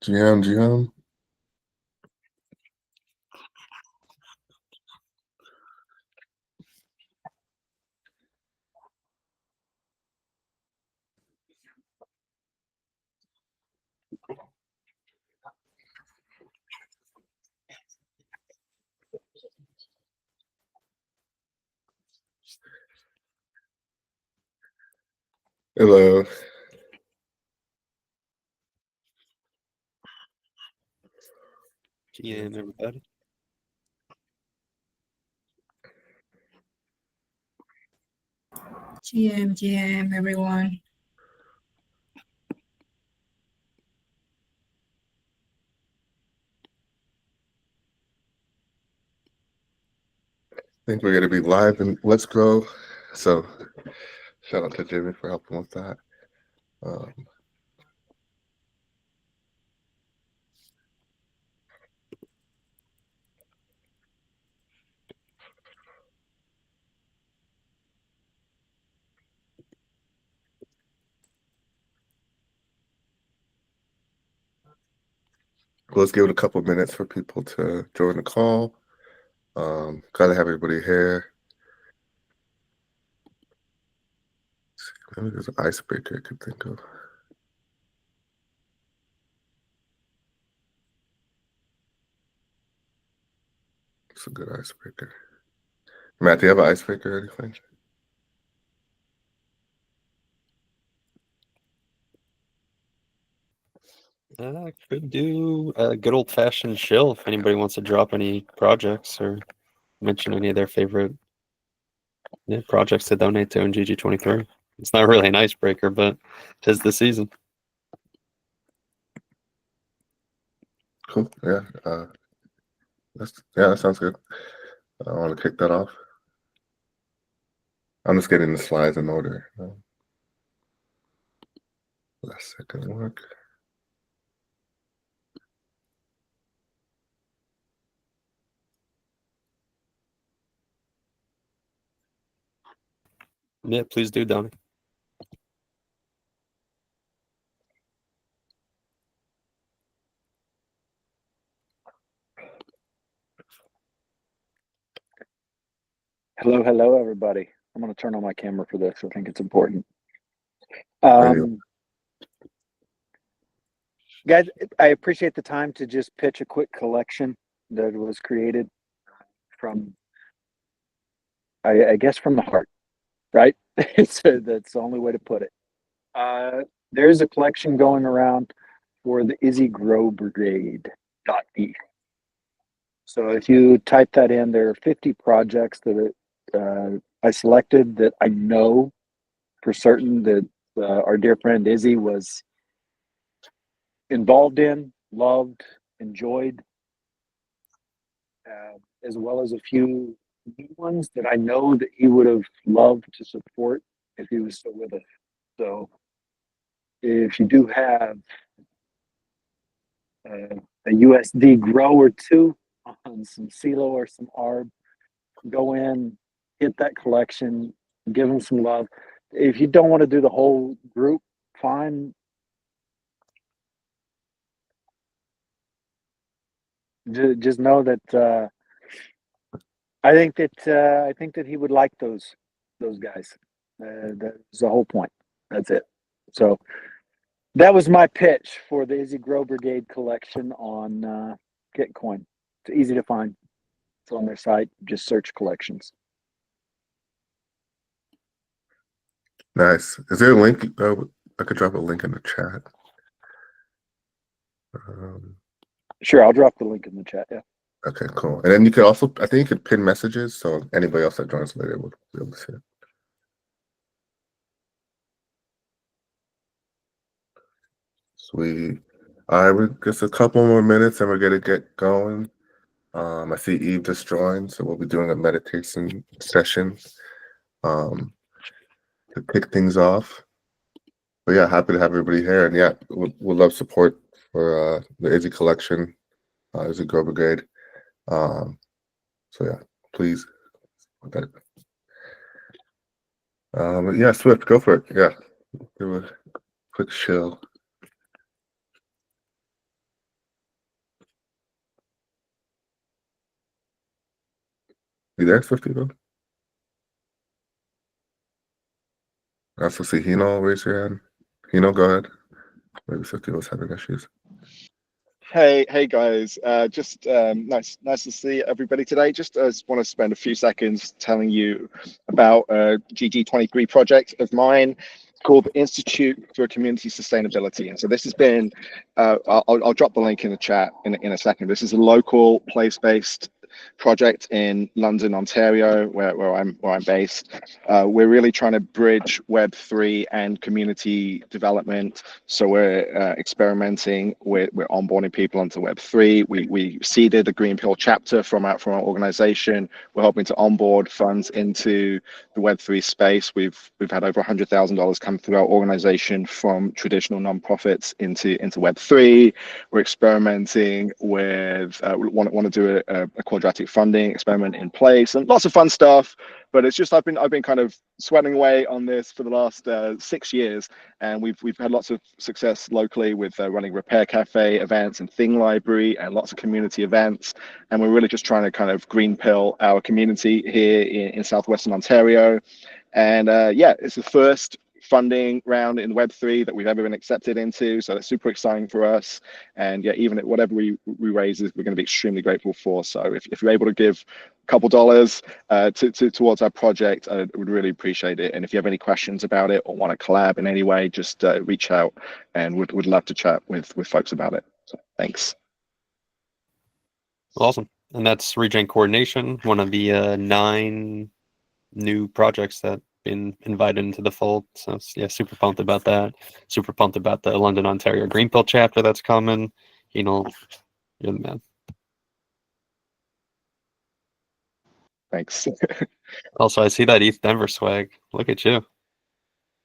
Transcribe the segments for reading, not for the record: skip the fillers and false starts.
GM. Hello. GM, everybody. GM, everyone. I think we're going to be live in Let's Grow. So shout out to Jimmy for helping with that. Let's give it a couple minutes for people to join the call. Glad to have everybody here. Maybe there's an icebreaker I could think of. It's a good icebreaker. Matt, do you have an icebreaker or anything? I could do a good old-fashioned chill if anybody wants to drop any projects or mention any of their favorite projects to donate to in GG23. It's not really an icebreaker, but 'tis the season. Cool. Yeah. That sounds good. I want to kick that off. I'm just getting the slides in order. Last second work. Yeah, please do, Donnie. Hello, everybody. I'm going to turn on my camera for this. I think it's important. Guys, I appreciate the time to just pitch a quick collection that was created from, I guess, from the heart, right? That's the only way to put it. There's a collection going around for the Izzy Grow Brigade.e. So if you type that in, there are 50 projects that I selected that I know for certain that our dear friend Izzy was involved in, loved, enjoyed, as well as a few new ones that I know that he would have loved to support if he was still with us. So if you do have a USD grow or two on some CeeLo or some ARB, go in, hit that collection, give them some love. If you don't want to do the whole group, fine. Just know that I think that he would like those guys. That's the whole point. That's it. So that was my pitch for the Izzy Grow Brigade collection on Gitcoin. It's easy to find. It's on their site. Just search collections. Nice. Is there a link? I could drop a link in the chat. Sure, I'll drop the link in the chat. Yeah. Okay, cool. And then you could also, I think you could pin messages, so anybody else that joins later will be able to see it. Sweet. All right, just a couple more minutes and we're gonna get going. I see Eve just joined, so we'll be doing a meditation session to kick things off. But yeah, happy to have everybody here, and yeah, we'll love support for the Izzy collection, Izzy Grow Brigade. So yeah, please. Yeah, Swift, go for it. Yeah, do a quick chill. You there, Swifty though? I also see Hino, raise your hand. Hino, go ahead. Maybe Swifty was having issues. Hey guys. Just nice to see everybody today. Just want to spend a few seconds telling you about a GG23 project of mine called the Institute for Community Sustainability. And so this has been, I'll drop the link in the chat in a second. This is a local place-based project in London, Ontario, where I'm based. We're really trying to bridge Web3 and community development. So we're experimenting. We're onboarding people onto Web3. We seeded the Greenpill chapter from our organization. We're hoping to onboard funds into the Web3 space. We've had over $100,000 come through our organization from traditional nonprofits into Web3. We're experimenting with want to do a quadratic funding experiment in place and lots of fun stuff. But it's just I've been kind of sweating away on this for the last 6 years, and we've had lots of success locally with running repair cafe events and thing library and lots of community events. And we're really just trying to kind of green pill our community here in southwestern Ontario. And yeah, it's the first funding round in Web3 that we've ever been accepted into, so that's super exciting for us. And yeah, even whatever we raise, we're going to be extremely grateful for. So if you're able to give a couple dollars towards our project, I would really appreciate it. And if you have any questions about it or want to collab in any way, just reach out, and would love to chat with folks about it. So thanks. Awesome. And that's Regen Coordination, one of the 9 new projects that been invited into the fold. So yeah, super pumped about that. Super pumped about the London, Ontario Greenpill chapter that's coming. You know, you're the man. Thanks. Also, I see that East Denver swag. Look at you.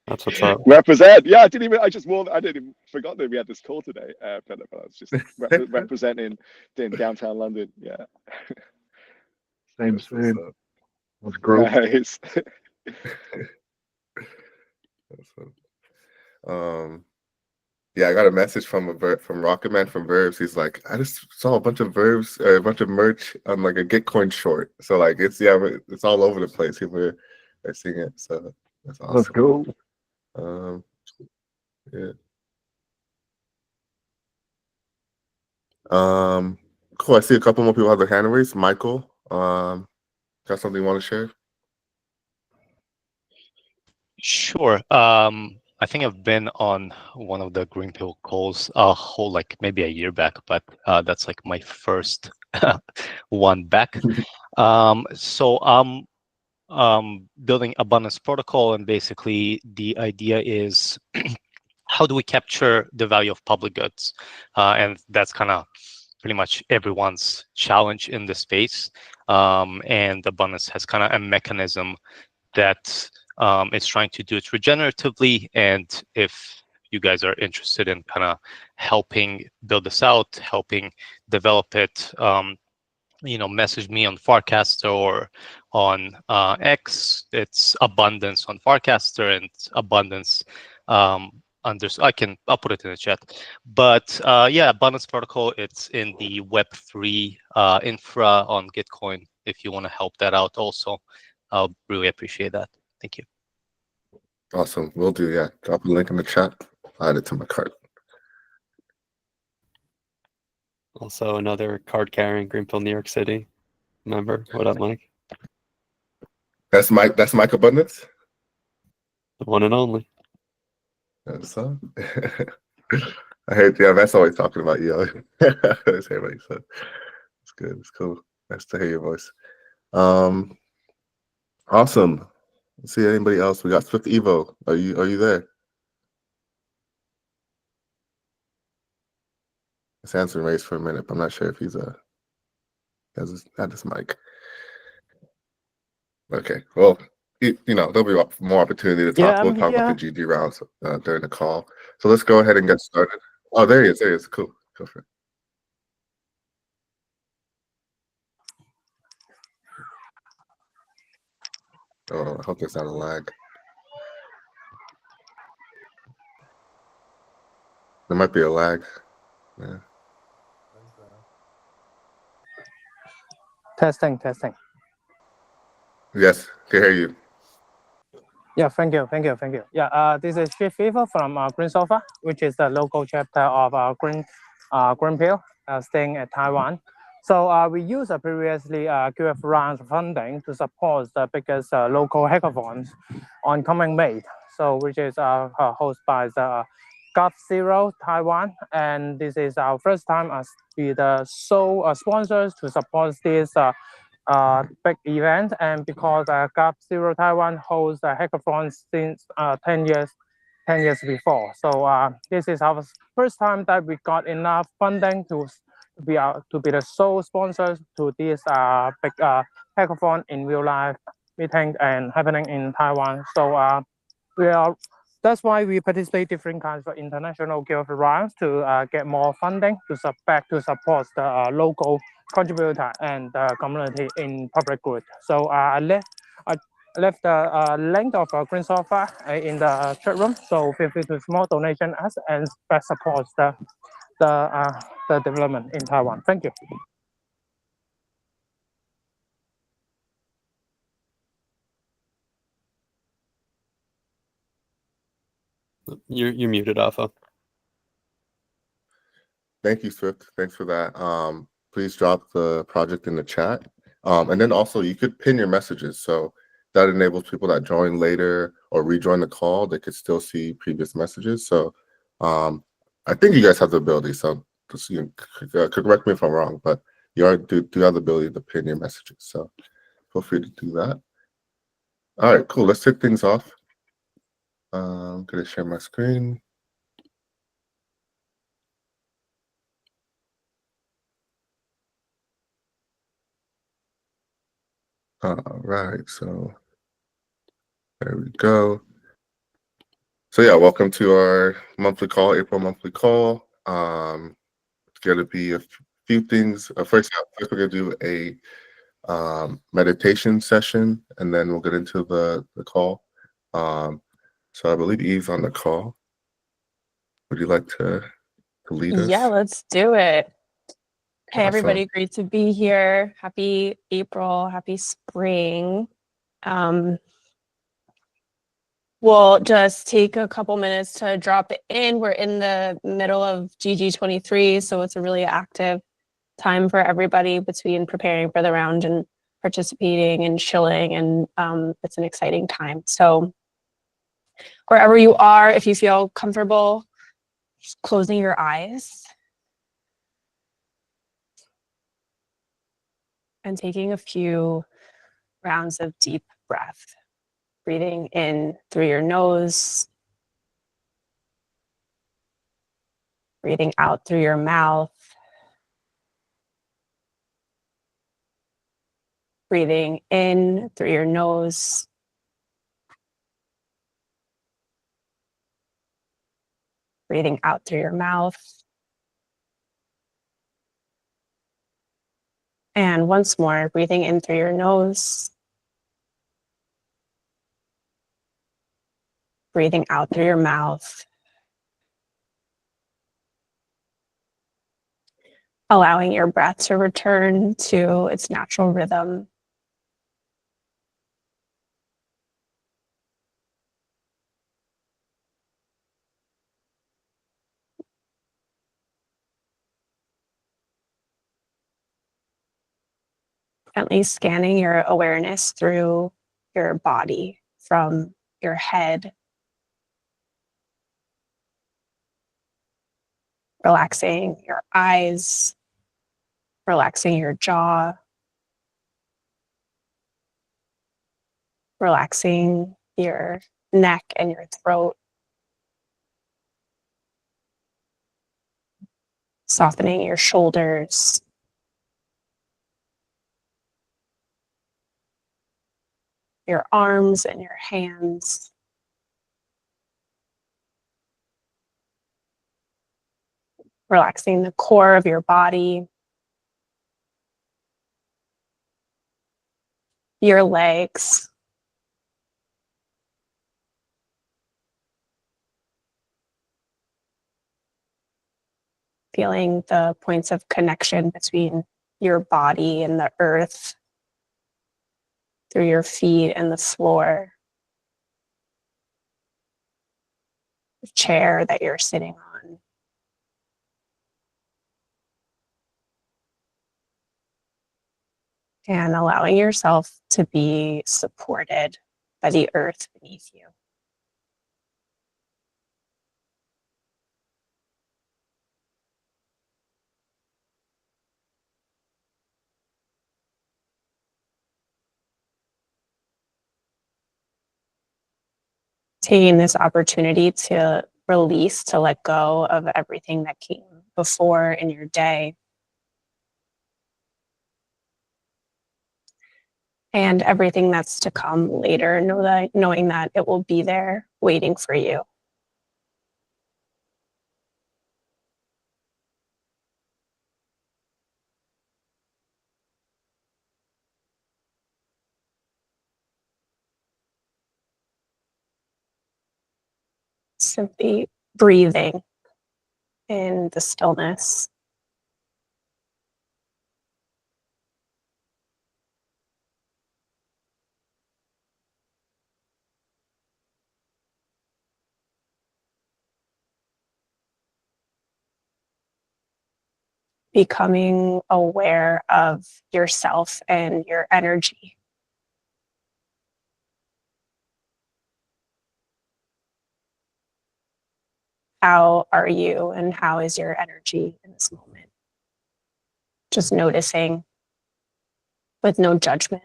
That's what's up. Represent. Yeah, I didn't even forgot that we had this call today, Philip. I was just representing in downtown London. Yeah. Same. That's what's up. That's great. Nice. That's what- Yeah, I got a message from Rocket Man from Verbs. He's like, I just saw a bunch of verbs, a bunch of merch on like a Gitcoin short. So like it's all over the place. People are seeing it. So that's awesome. Let's go. Yeah. Cool. I see a couple more people have their hand raised. Michael, got something you want to share? Sure. I think I've been on one of the Greenpill calls like maybe a year back, but that's like my first one back. So I'm building abundance protocol, and basically the idea is how do we capture the value of public goods? And that's kind of pretty much everyone's challenge in the space. And abundance has kind of a mechanism that it's trying to do it regeneratively. And if you guys are interested in kind of helping build this out, helping develop it, message me on Farcaster or on X. It's Abundance on Farcaster and Abundance I'll put it in the chat. But yeah, Abundance Protocol, it's in the Web3 infra on Gitcoin. If you want to help that out also, I'll really appreciate that. Thank you. Awesome. Will do. Yeah. Drop a link in the chat. I'll add it to my cart. Also, another card carrying Greenpill, New York City member. What up, Mike? That's Mike Abundance. The one and only. That's so. I hate. Yeah, that's always talking about you. That's everybody said. It's good. It's cool. Nice to hear your voice. Awesome. Let's see anybody else. We got Swift Evo. Are you there? His hand's been raised for a minute, but I'm not sure if he's had this mic. Okay. Well, there'll be more opportunity to talk. Yeah, We'll talk about the GG rounds during the call. So let's go ahead and get started. Oh, there he is. There he is. Cool. Go for it. Oh, I hope there's not a lag. There might be a lag. Yeah. Testing. Yes, can hear you. Yeah, thank you. Yeah, this is Chief Vivo from Green Sofa, which is the local chapter of Greenpill, staying at Taiwan. So we used previously QF round funding to support the biggest local hackathons on coming May. So which is hosted by the Gov Zero Taiwan, and this is our first time as be the sole sponsors to support this big event. And because Gap Zero Taiwan holds a hackathon since 10 years before. So this is our first time that we got enough funding to be the sole sponsors to this big hackathon in real life meeting and happening in Taiwan. So we are that's why we participate different kinds of international gift rounds to get more funding to support the local contributor and the community in public good. So I left the link of Green Sofa in the chat room. So feel free to small donation us and best support the development in Taiwan. Thank you. You're muted, Alpha. Thank you, Swift. Thanks for that. Please drop the project in the chat. And then also you could pin your messages. So that enables people that join later or rejoin the call, they could still see previous messages. So I think you guys have the ability. So just, correct me if I'm wrong, but you do have the ability to pin your messages. So feel free to do that. All right, cool. Let's kick things off. I'm going to share my screen. All right, so there we go. So yeah, welcome to our monthly call, April monthly call. It's going to be a few things. First, we're going to do a meditation session, and then we'll get into the call. So I believe Eve's on the call. Would you like to lead us? Yeah, let's do it. Hey, Awesome. everybody, great to be here. Happy April, happy spring. We'll just take a couple minutes to drop it in. We're in the middle of GG23, so it's a really active time for everybody between preparing for the round and participating and chilling, and it's an exciting time. So wherever you are, if you feel comfortable, just closing your eyes and taking a few rounds of deep breath, breathing in through your nose, breathing out through your mouth, breathing in through your nose, breathing out through your mouth. And once more, breathing in through your nose, breathing out through your mouth, allowing your breath to return to its natural rhythm. Gently scanning your awareness through your body from your head, relaxing your eyes, relaxing your jaw, relaxing your neck and your throat, softening your shoulders, your arms and your hands, relaxing the core of your body, your legs, feeling the points of connection between your body and the earth through your feet and the floor, the chair that you're sitting on. And allowing yourself to be supported by the earth beneath you. Taking this opportunity to release, to let go of everything that came before in your day. And everything that's to come later, knowing that it will be there waiting for you. Simply breathing in the stillness. Becoming aware of yourself and your energy. How are you and how is your energy in this moment? Just noticing with no judgment.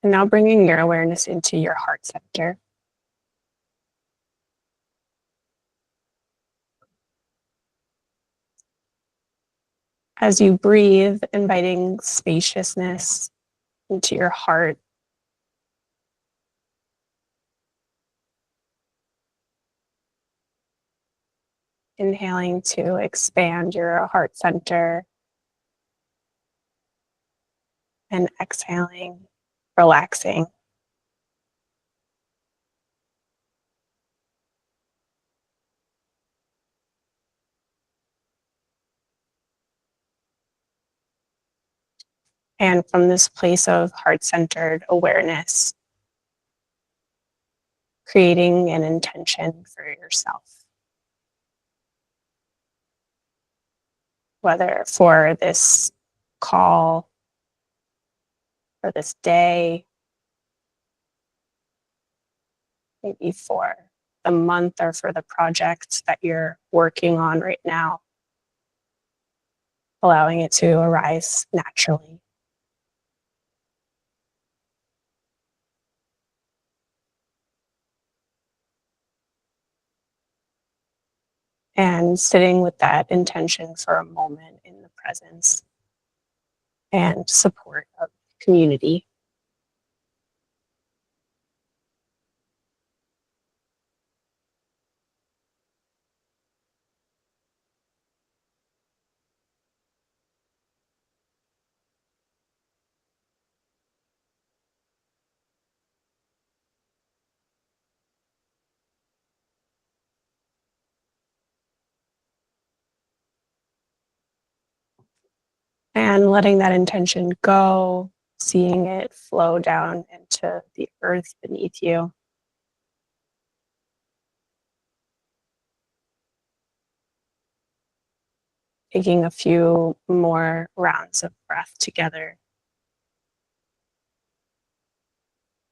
And now bringing your awareness into your heart center. As you breathe, inviting spaciousness into your heart. Inhaling to expand your heart center. And exhaling, relaxing. And from this place of heart-centered awareness, creating an intention for yourself. Whether for this call, for this day, maybe for the month or for the project that you're working on right now, allowing it to arise naturally. And sitting with that intention for a moment in the presence and support of community. And letting that intention go, seeing it flow down into the earth beneath you. Taking a few more rounds of breath together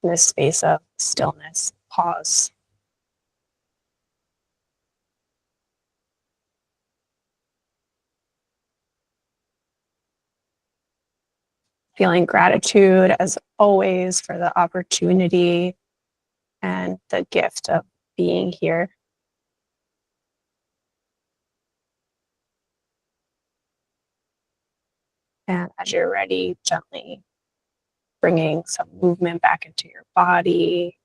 in this space of stillness, pause. Feeling gratitude as always for the opportunity and the gift of being here. And as you're ready, gently bringing some movement back into your body.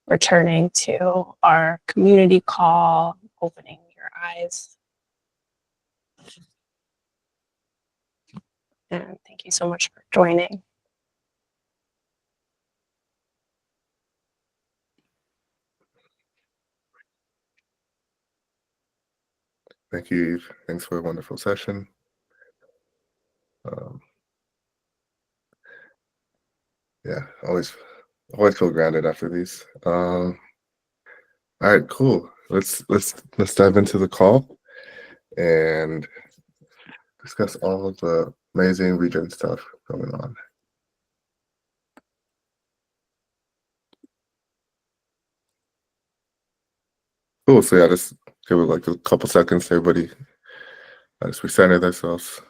Returning to our community call, opening your eyes. And thank you so much for joining. Thank you, Eve. Thanks for a wonderful session. Yeah, always feel grounded after these. All right, cool. Let's dive into the call and discuss all of the amazing regen stuff going on. Cool. So yeah, just give it like a couple seconds. Everybody, just recenter themselves.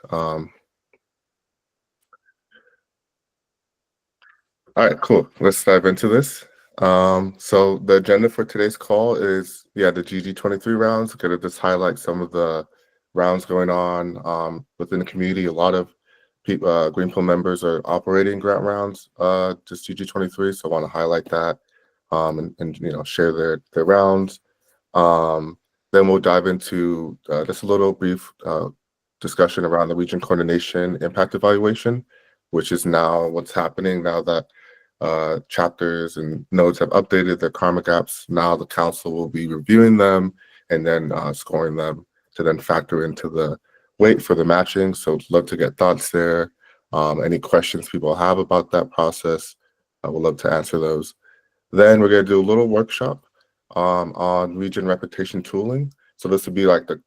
All right, cool. Let's dive into this. So the agenda for today's call is, the GG23 rounds. Gonna just highlight some of the rounds going on within the community. A lot of people, Greenpill members are operating grant rounds, just GG23. So I want to highlight that and share their rounds. Then we'll dive into just a little brief discussion around the region coordination impact evaluation, which is now what's happening now that chapters and nodes have updated their karma gaps. Now the council will be reviewing them and then scoring them to then factor into the weight for the matching. So love to get thoughts there. Any questions people have about that process, I would love to answer those. Then we're going to do a little workshop on region reputation tooling. So this would be like the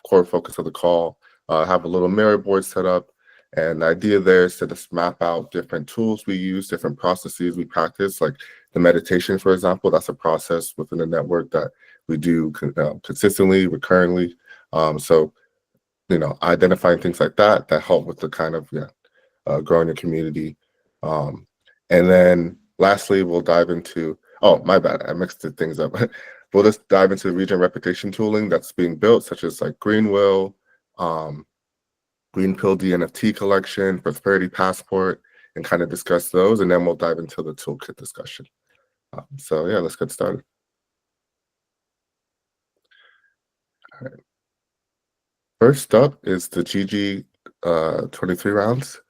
core focus of the call. Have a little mirror board set up. And the idea there is to just map out different tools we use, different processes we practice, like the meditation, for example. That's a process within the network that we do consistently, recurringly. So, identifying things like that help with the kind of, growing the community. And then lastly, we'll dive into, oh, my bad, I mixed the things up. We'll just dive into the region reputation tooling that's being built, such as like Greenpill, Greenpill DNFT collection, Prosperity Passport, and kind of discuss those, and then we'll dive into the toolkit discussion. So yeah, let's get started. All right. First up is the GG23 rounds.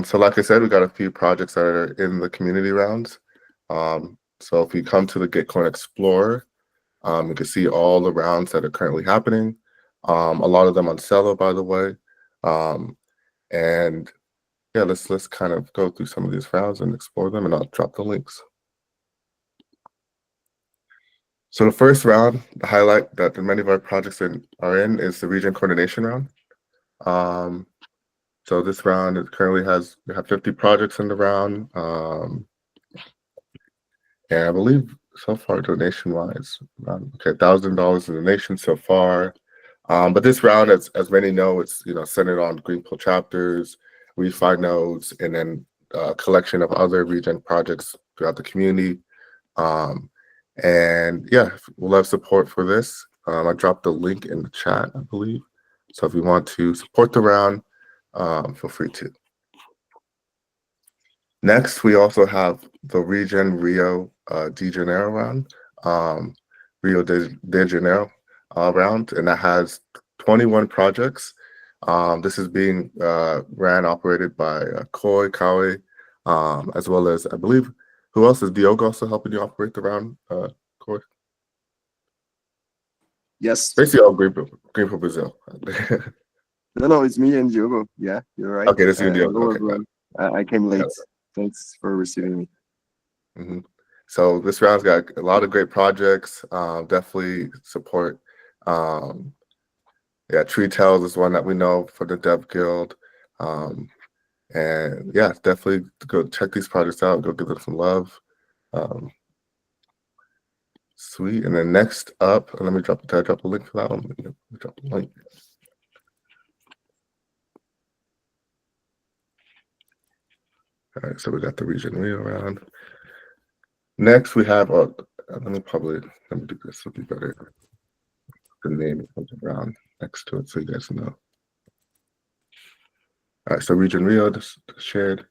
So like I said, we got a few projects that are in the community rounds. So if you come to the Gitcoin Explorer, you can see all the rounds that are currently happening. A lot of them on Celo, by the way. And yeah, let's kind of go through some of these rounds and explore them, and I'll drop the links. So the first round, the highlight that many of our projects are in is the region coordination round. So this round we have 50 projects in the round. And I believe so far donation-wise, $1,000 in donation so far. But this round, as many know, it's centered on Greenpill chapters, refi nodes, and then a collection of other region projects throughout the community. And yeah, we'll have support for this. I dropped the link in the chat, I believe. So if you want to support the round, feel free to. Next, we also have the region Rio de Janeiro round, Rio de Janeiro round, and that has 21 projects. This is being operated by Koi, Kawe, as well as, I believe, who else is Diogo also helping you operate the round, Koi? Yes. Basically all Greenpill Brazil. No, it's me and Diogo. Yeah, you're right. Okay, that's you and Diogo. Hello, Okay, everyone. I came late. Thanks for receiving me. Mm-hmm. So this round's got a lot of great projects. Definitely support. Tree Tales is one that we know for the Dev Guild. And yeah, definitely go check these projects out. Go give them some love. Sweet. And then next up, let me drop a link for that one. Let me drop a link. All right, so we got the region Rio round. Next, we have let me do this. It'll be better. The name of the round next to it, so you guys know. All right, so region Rio just shared.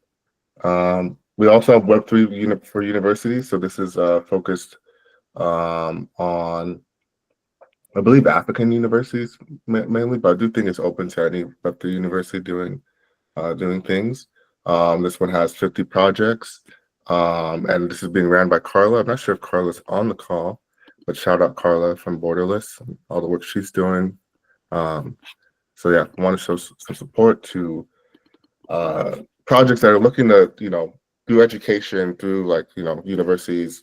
We also have Web3 for universities. So this is focused on I believe African universities mainly, but I do think it's open to any but the university doing things. This one has 50 projects, and this is being ran by Carla. I'm not sure if Carla's on the call, but shout out Carla from Borderless, all the work she's doing. So yeah, I want to show some support to projects that are looking to, do education through like, universities,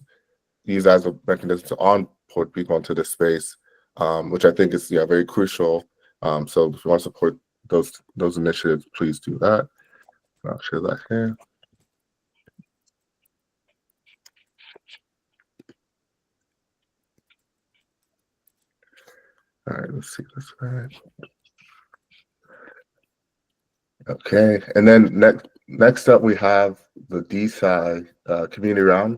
use as a mechanism to onboard people into this space, which I think is very crucial. So if you want to support those initiatives, please do that. I'll share that here. All right, let's see this way. Okay, and then next up we have the DSI community round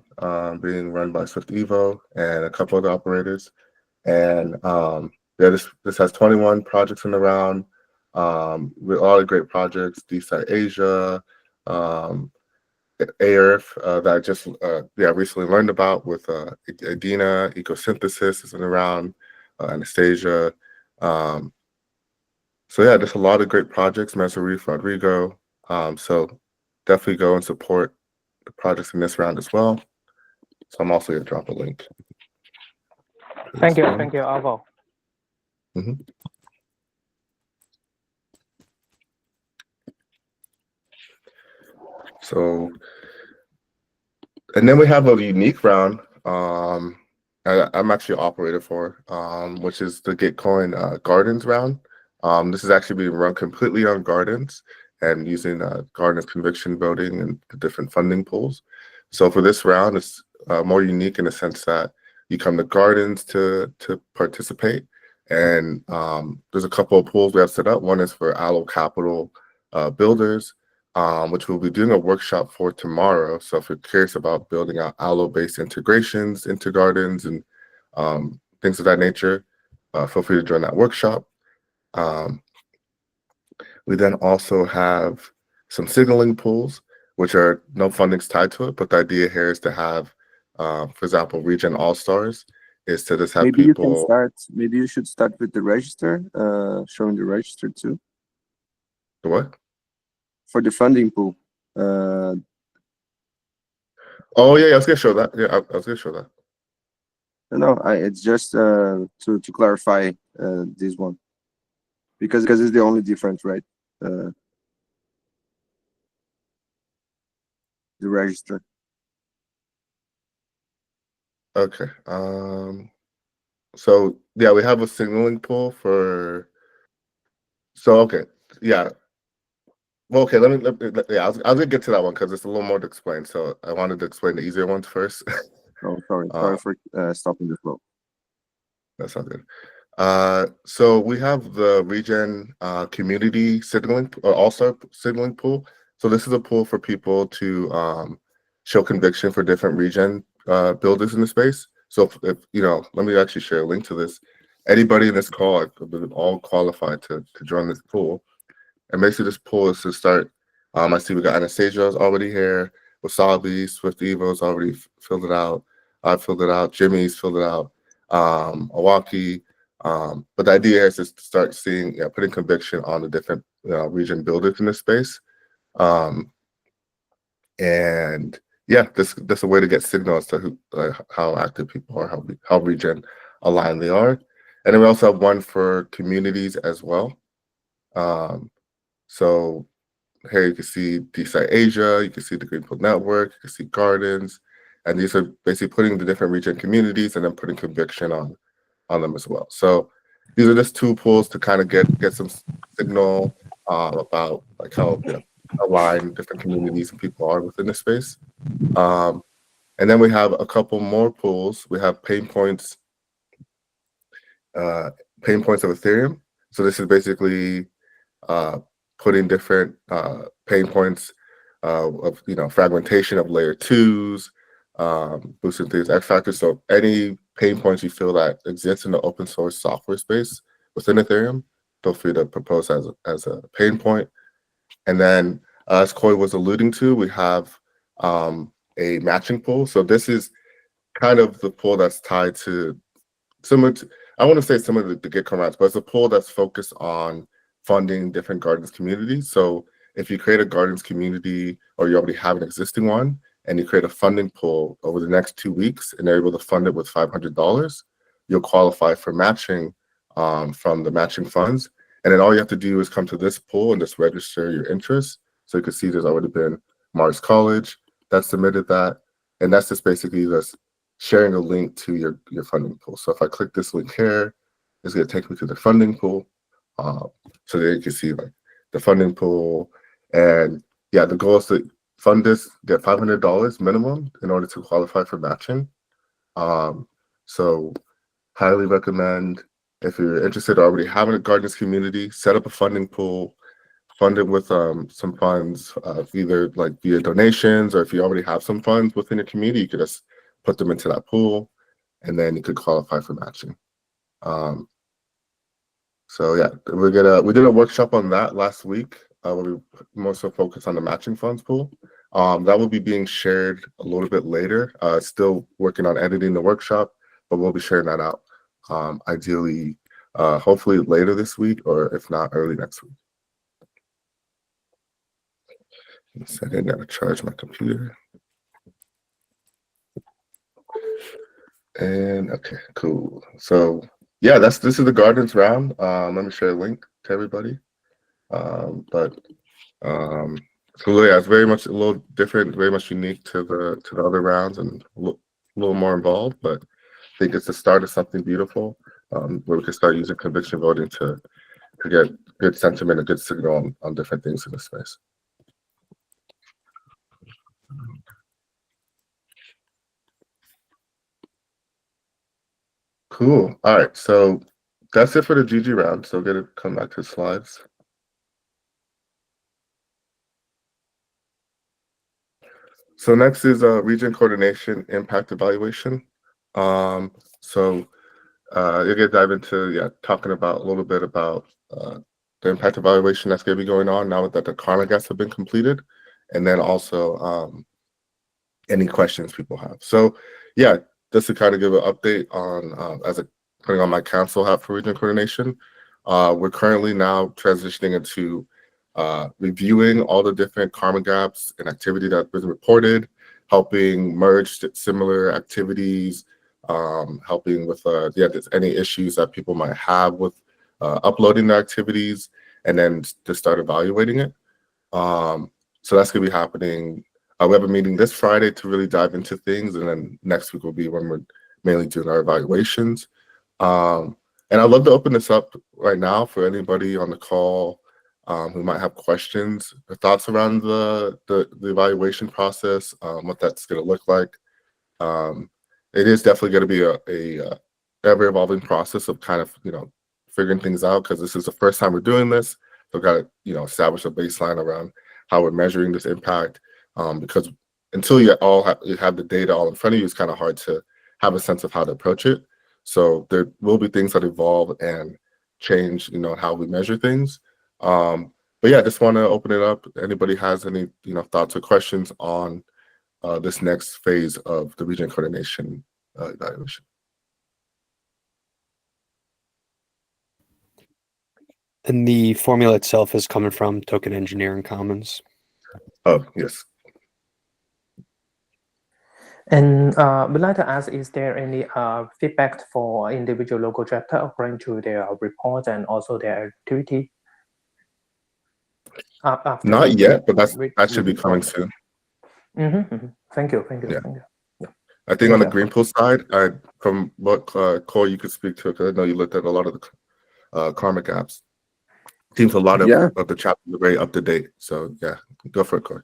being run by Swift Evo and a couple other operators. And this has 21 projects in the round with all the great projects, DSI Asia, AERF that I just recently learned about with Adina, Ecosynthesis is in the round, Anastasia. So yeah, there's a lot of great projects, Mesarif, Rodrigo. So definitely go and support the projects in this round as well. So I'm also going to drop a link. Thank you, Alvo. So, and then we have a unique round. I'm actually operator for, which is the Gitcoin Gardens round. This is actually being run completely on Gardens and using Gardens conviction voting and the different funding pools. So for this round, it's more unique in the sense that you come to Gardens to participate. And there's a couple of pools we have set up. One is for Allo Capital builders, which we'll be doing a workshop for tomorrow. So if you're curious about building out Allo-based integrations into Gardens and things of that nature, feel free to join that workshop. We then also have some signaling pools, which are no fundings tied to it, but the idea here is to have, for example, Regen All-Stars is to just have Maybe people. you can start. Maybe you should start with the register, showing the register too. The what? For the funding pool. Oh yeah, I was gonna show that. Yeah, I was gonna show that. No, it's just to clarify this one, because it's the only difference, right? The register. Okay. So yeah, we have a signaling pool for. So okay, yeah. Well, okay. Let me yeah. I was gonna get to that one because it's a little more to explain. So I wanted to explain the easier ones first. Oh, sorry for stopping the flow. That's not good. So we have the Regen community signaling or all-star signaling pool. So this is a pool for people to show conviction for different Regen builders in the space. So if let me actually share a link to this. Anybody in this call, I believe all qualified to join this pool. And basically this pool is to start. I see we got Anastasia's already here. Wasabi, Swift Evo's already filled it out. I filled it out. Jimmy's filled it out. Awaki. But the idea is just to start seeing, putting conviction on the different Regen builders in this space. And yeah, this a way to get signals to how active people are, how Regen aligned they are. And then we also have one for communities as well. So here you can see DSI Asia, you can see the Greenpill Network, you can see Gardens, and these are basically putting the different Regen communities and then putting conviction on them as well. So these are just two pools to kind of get some signal about like how aligned different communities and people are within the space. And then we have a couple more pools. We have pain points of Ethereum. So this is basically putting different pain points of fragmentation of layer 2s, boosting things X factors. So any pain points you feel that exist in the open source software space within Ethereum, feel free to propose as a pain point. And then as Coy was alluding to, we have a matching pool. So this is kind of the pool that's tied to similar to, I want to say similar to the Get Comrades, but it's a pool that's focused on funding different gardens communities. So if you create a gardens community or you already have an existing one and you create a funding pool over the next 2 weeks and they're able to fund it with $500, you'll qualify for matching from the matching funds. And then all you have to do is come to this pool and just register your interest. So you can see there's already been Mars College that submitted that. And that's just basically just sharing a link to your funding pool. So if I click this link here, it's going to take me to the funding pool. So there you can see like the funding pool. And yeah, the goal is to fund this, get $500 minimum in order to qualify for matching. So highly recommend, if you're interested or already having a gardens community, set up a funding pool, fund it with some funds, either like via donations, or if you already have some funds within your community, you could just put them into that pool, and then you could qualify for matching. So yeah, we did a workshop on that last week. Where we more so focused on the matching funds pool. That will be being shared a little bit later. Still working on editing the workshop, but we'll be sharing that out. Ideally, hopefully later this week, or if not, early next week. So I gotta charge my computer. And okay, cool. So yeah, this is the gardens round. Let me share a link to everybody. So yeah, it's very much a little different, very much unique to the other rounds, and a little more involved. But I think it's the start of something beautiful, where we can start using conviction voting to get good sentiment, a good signal on different things in the space. Cool. All right, so that's it for the GG round. So gonna come back to the slides. So next is region coordination impact evaluation. You're gonna dive into talking about a little bit about the impact evaluation that's gonna be going on now that the karma gaps have been completed, and then also any questions people have. So yeah, just to kind of give an update on putting on my council hat for region coordination. We're currently now transitioning into reviewing all the different karma gaps and activity that's been reported, helping merge similar activities, helping with there's any issues that people might have with uploading the activities, and then to start evaluating it. So that's gonna be happening. We have a meeting this Friday to really dive into things, and then next week will be when we're mainly doing our evaluations. And I'd love to open this up right now for anybody on the call who might have questions or thoughts around the evaluation process, what that's going to look like. It is definitely going to be a ever evolving process of kind of figuring things out, because this is the first time we're doing this. So we've got to establish a baseline around how we're measuring this impact, because until you have the data all in front of you, it's kind of hard to have a sense of how to approach it. So there will be things that evolve and change, how we measure things. But yeah, I just want to open it up. Anybody has any, thoughts or questions on this next phase of the region coordination evaluation? And the formula itself is coming from Token Engineering Commons. Oh, yes. And we'd like to ask, is there any feedback for individual local chapter according to their report and also their activity? Not yet, but that should be coming soon. Thank you. Yeah. I think on the Greenpill side, from what Cole you could speak to, because I know you looked at a lot of the karma gaps. Seems a lot of the chapters are very up to date. So yeah, go for it, Corey.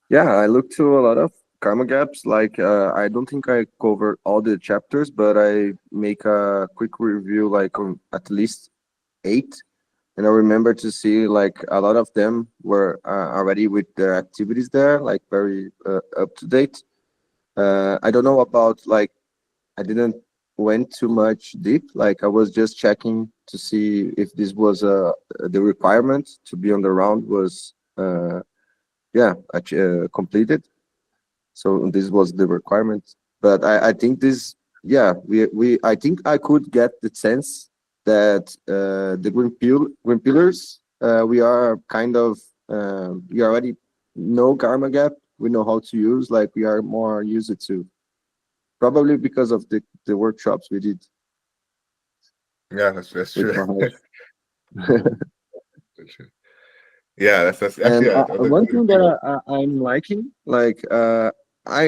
Yeah, I looked to a lot of karma gaps. Like I don't think I covered all the chapters, but I make a quick review, like on at least 8. And I remember to see like a lot of them were already with their activities there, like very up to date. I don't know about, like, I didn't went too much deep. Like I was just checking to see if this was the requirement to be on the round was completed. So this was the requirement. But I think this yeah, we I think I could get the sense that the green pillars, we are kind of we already know Karma Gap. We know how to use, like we are more used to, probably because of the workshops we did Yeah, that's with true. Maharaj. That's true. Yeah, that's actually And yeah, the one green thing that field. I'm liking, like I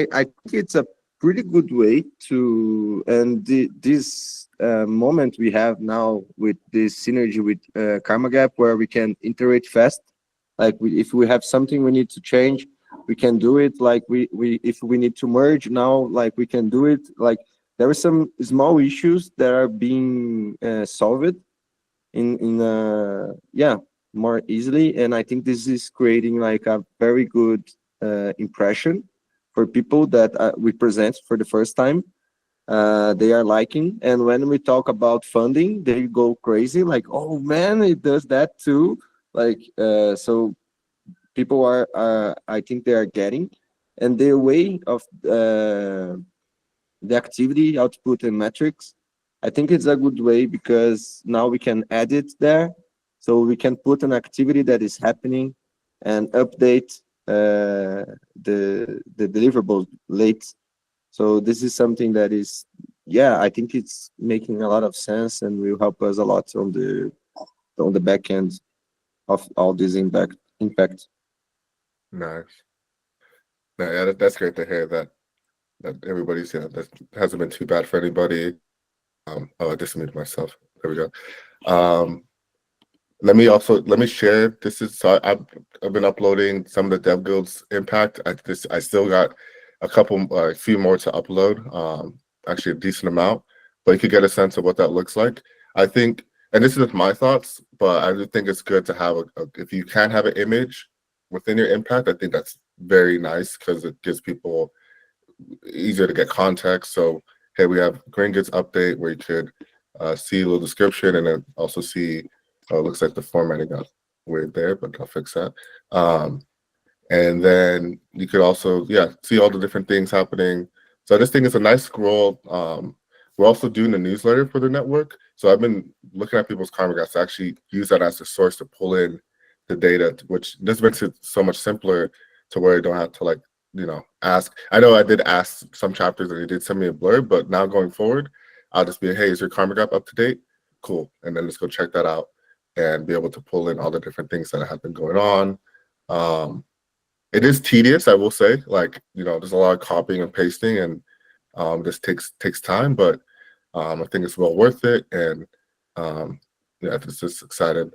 think it's a pretty good way to, and this moment we have now with this synergy with Karma Gap, where we can iterate fast. Like if we have something we need to change, we can do it. Like we if we need to merge now, like we can do it. Like there are some small issues that are being solved in yeah, more easily, and I think this is creating like a very good impression for people that we present for the first time. They are liking, and when we talk about funding they go crazy, like, oh man, it does that too. Like so people are I think they are getting, and their way of the activity output and metrics, I think it's a good way because now we can add it there, so we can put an activity that is happening and update the deliverables late. So this is something that is, yeah, I think it's making a lot of sense and will help us a lot on the back end of all this impact. Nice. No, yeah, that's great to hear that everybody's, yeah, that hasn't been too bad for anybody. Oh, I just muted myself. There we go. Let me share. This is so I've been uploading some of the Dev Guild's impact. I still got a few more to upload. Actually a decent amount, but you could get a sense of what that looks like. I think, and this is just my thoughts, but I do think it's good to have if you can have an image within your impact. I think that's very nice because it gives people easier to get context. So hey, we have Green Goods update where you could see a little description and then also see. Looks like the formatting got weird there, but I'll fix that. And then you could also, yeah, see all the different things happening. So this thing is a nice scroll. We're also doing a newsletter for the network. So I've been looking at people's karma graphs to actually use that as a source to pull in the data, which this makes it so much simpler to where you don't have to like, ask. I know I did ask some chapters and they did send me a blurb, but now going forward, I'll just be, hey, is your karma graph up to date? Cool. And then let's go check that out and be able to pull in all the different things that have been going on. It is tedious, I will say. Like, there's a lot of copying and pasting, and this takes time, but I think it's well worth it. And yeah, just excited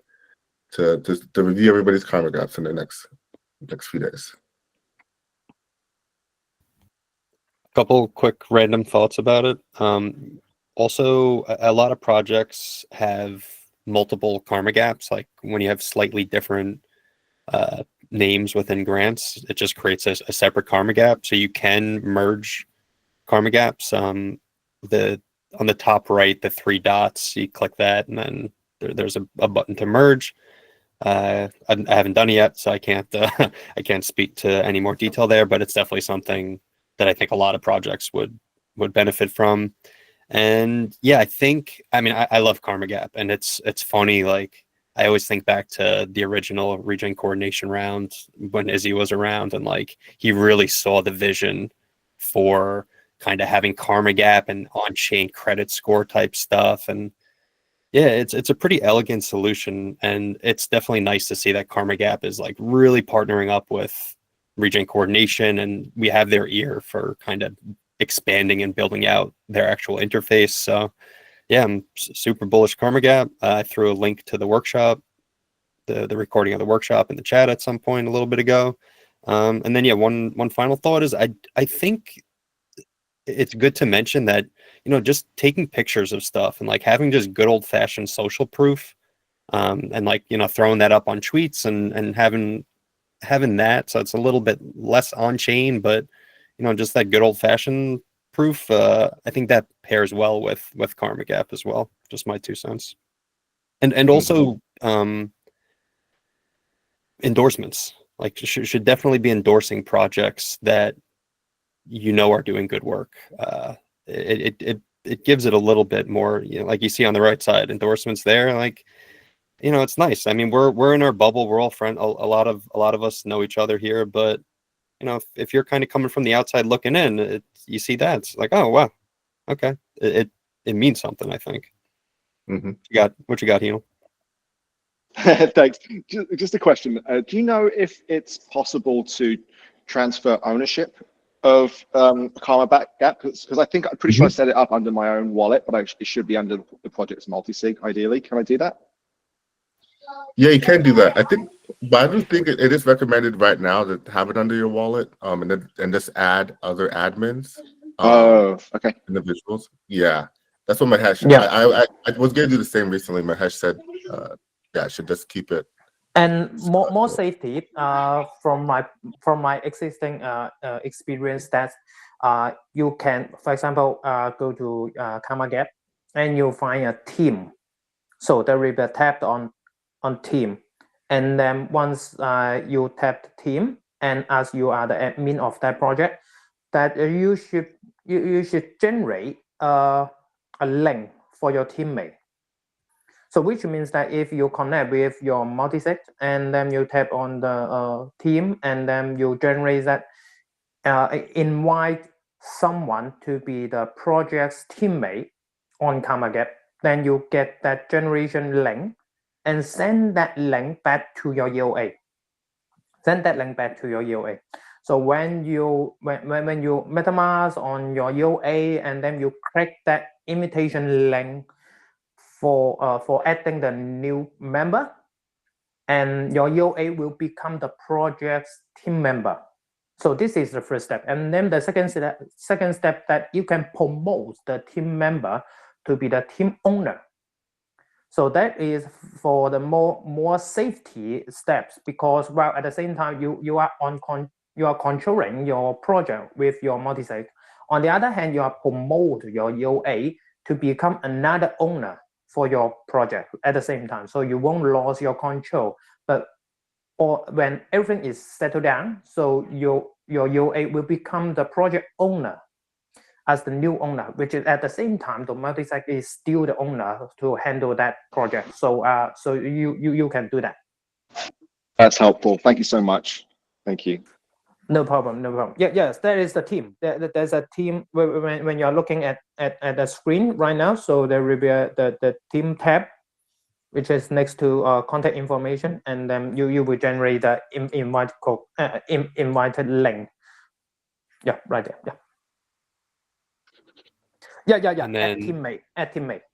to review everybody's karma graphs in the next few days. Couple quick random thoughts about it. Also, a lot of projects have multiple karma gaps. Like when you have slightly different names within grants, it just creates a separate karma gap. So you can merge karma gaps. On the top right, the 3 dots, you click that, and then there's a button to merge. I haven't done it yet, so I can't I can't speak to any more detail there, but it's definitely something that I think a lot of projects would benefit from. And yeah, I love Karma Gap, and it's funny. Like I always think back to the original Regen coordination round when Izzy was around, and like he really saw the vision for kind of having Karma Gap and on-chain credit score type stuff. And yeah, it's a pretty elegant solution, and it's definitely nice to see that Karma Gap is like really partnering up with Regen coordination, and we have their ear for kind of expanding and building out their actual interface. So yeah, I'm super bullish Karma Gap. I threw a link to the workshop, the recording of the workshop in the chat at some point a little bit ago. And then yeah, one final thought is I think it's good to mention that, just taking pictures of stuff and like having just good old fashioned social proof, and like, throwing that up on tweets and having that. So it's a little bit less on chain, but just that good old fashioned proof. I think that pairs well with Karma Gap as well. Just my 2 cents. And also endorsements, like should definitely be endorsing projects that are doing good work. It it gives it a little bit more, like you see on the right side, endorsements there, like, it's nice. I mean, we're in our bubble, we're all friends. A lot of us know each other here, but if you're kind of coming from the outside looking in, you see that, it's like, oh wow, okay, it means something, I think. What you got, Hino? Thanks. Just a question. Do you know if it's possible to transfer ownership of Karma Gap? Because I'm pretty sure I set it up under my own wallet, but it should be under the project's multi-sig ideally. Can I do that? Yeah, you can do that. I think, but I do think it is recommended right now to have it under your wallet, and just add other admins. Okay. Individuals. Yeah, that's what Mahesh. Yeah. I was gonna do the same recently. Mahesh said, I should just keep it. And more safety. From my existing experience, that you can, for example, go to Karma Gap, and you find a team. So there will be a tab on team, and then once you tap team, and as you are the admin of that project, that you should generate a link for your teammate. So which means that if you connect with your multisig, and then you tap on the team, and then you generate that, invite someone to be the project's teammate on Karma Gap, then you get that generation link and send that link back to your EOA. So when you MetaMask on your EOA, and then you click that invitation link for adding the new member, and your EOA will become the project's team member. So this is the first step, and then the second step that you can promote the team member to be the team owner. So that is for the more safety steps, because while at the same time you are controlling your project with your multisig. On the other hand, you are promote your EOA to become another owner for your project at the same time. So you won't lose your control, or when everything is settled down, so your EOA will become the project owner as the new owner, which is at the same time the multisig is still the owner to handle that project. So so you can do that. That's helpful. Thank you so much. Thank you. No problem. Yes, there is the team. There's a team when you're looking at the screen right now. So there will be the team tab, which is next to contact information, and then you will generate the invite code, invited link. Yeah, right there. Yeah. And then, add teammate.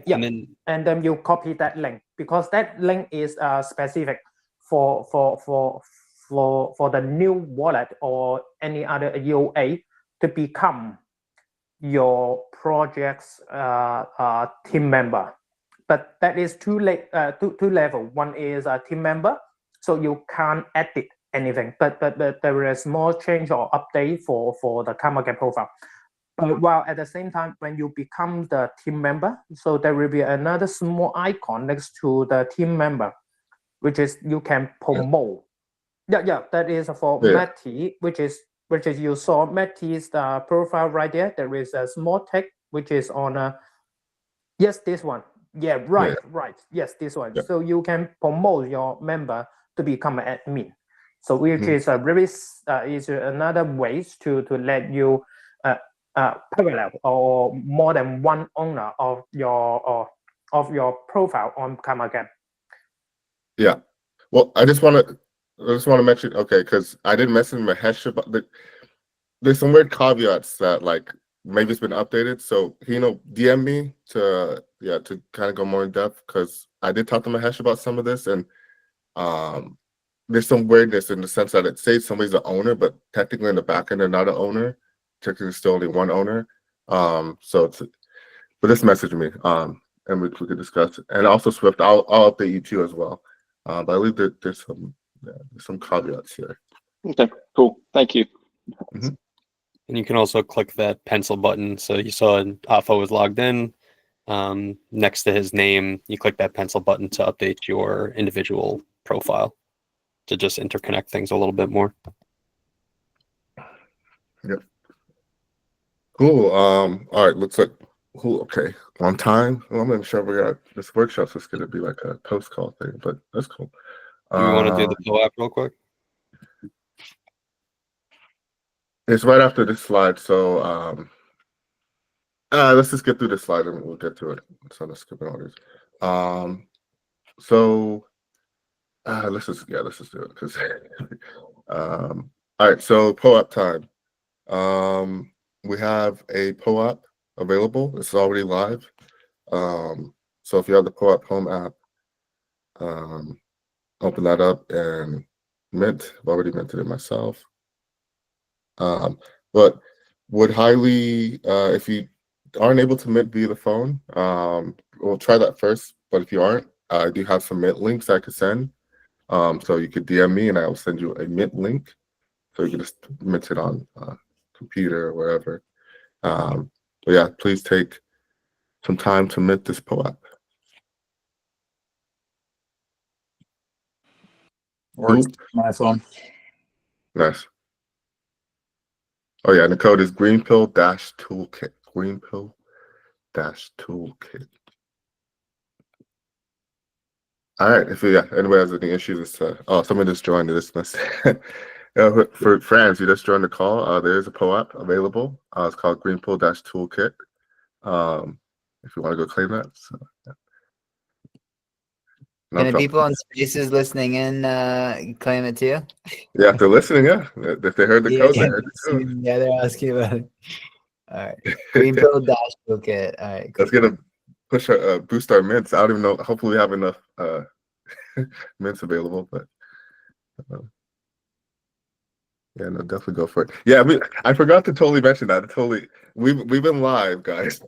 Yeah, and then you copy that link, because that link is specific for the new wallet or any other EOA to become your project's team member. But that is two level. One is a team member, so you can't edit anything. But there is more change or update for the Karma Gap profile. While at the same time, when you become the team member, so there will be another small icon next to the team member, which is you can promote. Yeah, that is for Matty, which is you saw Matty's profile right there. There is a small text which is on yes, this one. Yeah, right. Yes, this one. Yeah. So you can promote your member to become an admin. So which is a very is another ways to let you parallel or more than one owner of your profile on Karma Gap. Yeah. Well, I just want to mention, okay, because I didn't mention Mahesh about there's some weird caveats that like maybe it's been updated. So DM me to kind of go more in depth, because I did talk to Mahesh about some of this, and there's some weirdness in the sense that it says somebody's the owner, but technically in the back end they're not an owner. Technically still only one owner. But just message me, and we could discuss it. And also Swift, I'll update you too as well. But I believe that there's some caveats here. Okay, cool. Thank you. And you can also click that pencil button. So you saw Afo was logged in. Next to his name, you click that pencil button to update your individual profile to just interconnect things a little bit more. Yep. Cool. All right. Looks like cool. Okay, on time. Well, I'm not sure we got this workshop's just gonna be like a post call thing, but that's cool. Do we want to do the Poe app real quick? It's right after this slide, so let's just get through this slide and we'll get to it. So let's skip orders. So let's just do it because all right. So POAP time. We have a POAP available. It's already live. So if you have the POAP Home app, open that up and mint. I've already minted it myself. But would highly, if you aren't able to mint via the phone, we'll try that first. But if you aren't, I do have some mint links I could send. So you could DM me and I will send you a mint link. So you can just mint it on computer or wherever. But yeah, please take some time to mint this POAP. Works on my phone. Nice. Oh yeah, and the code is Greenpill-toolkit. Greenpill-toolkit. All right. If anybody has any issues, someone just joined this must for France, you just joined the call. There is a POAP available. It's called Greenpill-toolkit. If you want to go claim that. So, yeah. No Can the problem. people on Spaces listening in claim it too? Yeah, if they're listening, yeah. If they heard the code, they heard the code. Yeah, they're asking about it. All right. Greenpill toolkit. All right. Let's get a push boost our mints. I don't even know. Hopefully, we have enough mints available, but yeah, no, definitely go for it. Yeah, I forgot to totally mention that. We've been live, guys.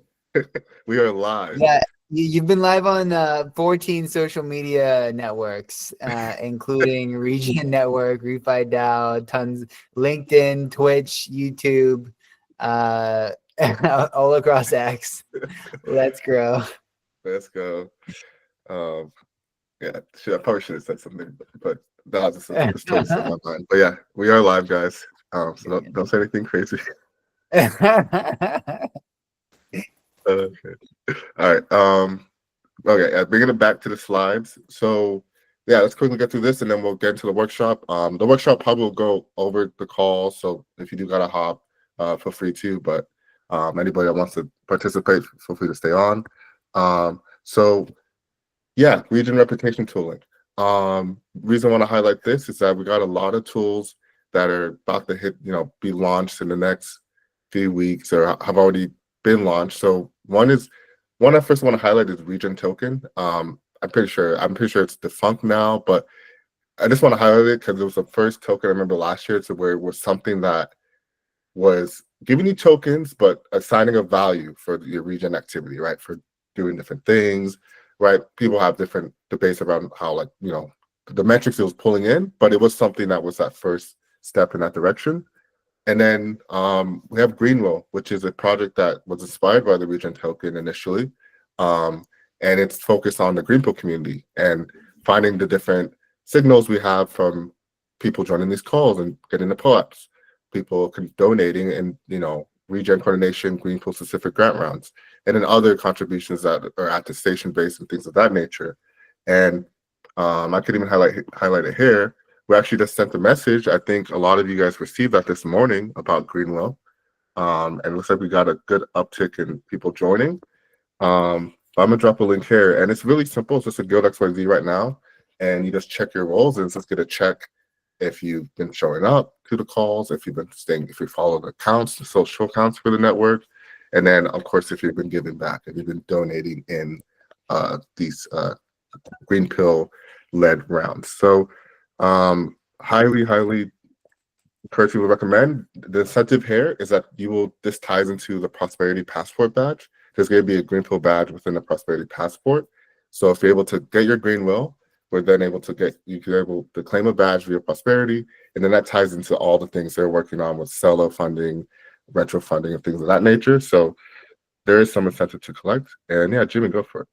We are live. Yeah, you've been live on 14 social media networks, including Region Network, Refi DAO, tons, LinkedIn, Twitch, YouTube, all across X. Let's grow. Let's go. Yeah, I probably should have said something, but that was just totally slipped my mind. But yeah, we are live, guys. So don't say anything crazy. Okay. All right. Okay. Bringing it back to the slides. So yeah, let's quickly get through this, and then we'll get into the workshop. The workshop probably will go over the call. So if you do gotta hop, feel free to. But anybody that wants to participate, feel free to stay on. So yeah, region reputation tooling. Reason I want to highlight this is that we got a lot of tools that are about to be launched in the next few weeks or have already been launched. So one I first want to highlight is Region Token. I'm pretty sure it's defunct now, but I just want to highlight it because it was the first token I remember last year to where it was something that was giving you tokens, but assigning a value for your region activity, right? For doing different things, right? People have different debates around how, the metrics it was pulling in, but it was something that was that first step in that direction. And then we have Greenpill, which is a project that was inspired by the Region Token initially. And it's focused on the Greenpill community and finding the different signals we have from people joining these calls and getting the POAPs, people donating and, regen coordination, Greenpill specific grant rounds, and then other contributions that are attestation based and things of that nature. And I could even highlight it here. We actually just sent a message. I think a lot of you guys received that this morning about Greenpill. And it looks like we got a good uptick in people joining. I'm gonna drop a link here, and it's really simple. It's just a Guild XYZ right now, and you just check your roles and just get a check if you've been showing up to the calls, if you've been staying, if you follow the accounts, the social accounts for the network, and then of course if you've been giving back, if you've been donating in these Greenpill-led rounds. So highly encourage you to recommend. The incentive here is that this ties into the Prosperity Passport badge. There's going to be a Greenpill badge within the Prosperity Passport. So if you're able to get your Greenpill, we're then able to claim a badge via Prosperity, and then that ties into all the things they're working on with Celo funding, retro funding, and things of that nature. So there is some incentive to collect. And yeah, Jimmy, go for it.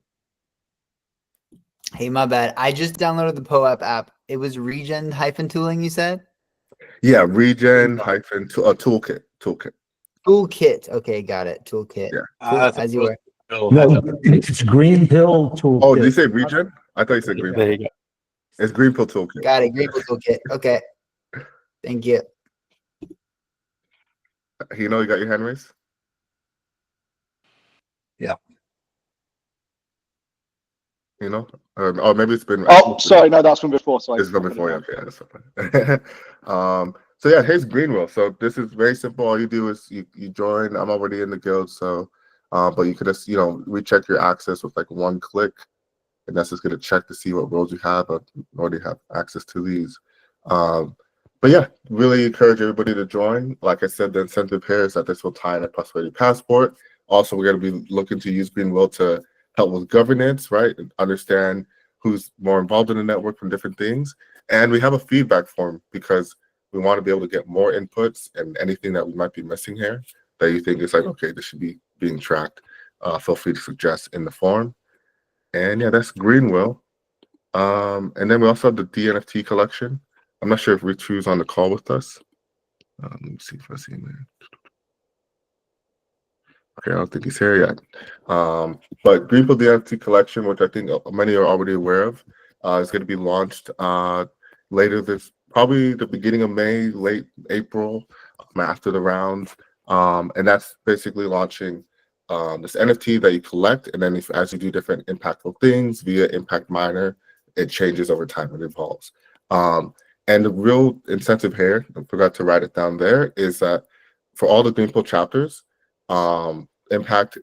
Hey, my bad. I just downloaded the POAP app. It was Regen-tooling, you said? Yeah, Regen-toolkit. Toolkit. Okay, got it. Toolkit. Yeah. Cool. As you were. No, it's Greenpill toolkit. Oh, did you say region? I thought you said Greenpill. There you go. It's Greenpill toolkit. Got it. Greenpill Toolkit. Okay. Thank you. You know, you got your hand raised? Yeah. You know? Or maybe it's been. Oh, sorry, no, that's from before. So It's from before, okay. Yeah, that's fine. So yeah, here's Greenwell. So this is very simple. All you do is you join. I'm already in the guild, so but you could just recheck your access with like one click, and that's just gonna check to see what roles you have. I already have access to these. But yeah, really encourage everybody to join. Like I said, the incentive here is that this will tie in a Prosperity Passport. Also, we're going to be looking to use Greenwell to help with governance, right? And understand who's more involved in the network from different things. And we have a feedback form because we want to be able to get more inputs, and anything that we might be missing here that you think is like, okay, this should be being tracked, feel free to suggest in the form. And yeah, that's Greenwell. And then we also have the DNFT collection. I'm not sure if Richu's on the call with us. Let me see if I see him there. Okay, I don't think he's here yet. But Greenpill DNFT collection, which I think many are already aware of, is going to be launched later probably the beginning of May, late April, after the rounds. And that's basically launching this NFT that you collect, and then as you do different impactful things via Impact Miner, it changes over time and evolves. And the real incentive here, I forgot to write it down there, is that for all the Greenpill chapters, Impact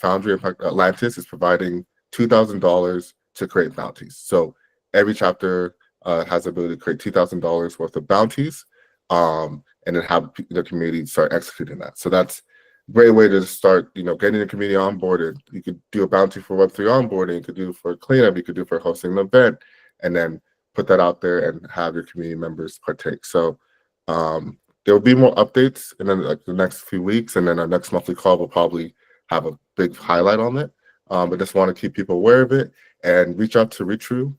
Foundry, Impact Atlantis is providing $2,000 to create bounties. So every chapter has the ability to create $2,000 worth of bounties, and then have the community start executing that. So that's a great way to start, getting the community onboarded. You could do a bounty for Web3 onboarding, you could do it for cleanup, you could do it for hosting an event, and then put that out there and have your community members partake. So there will be more updates in the next few weeks, and then our next monthly call will probably have a big highlight on it. But just want to keep people aware of it and reach out to Richu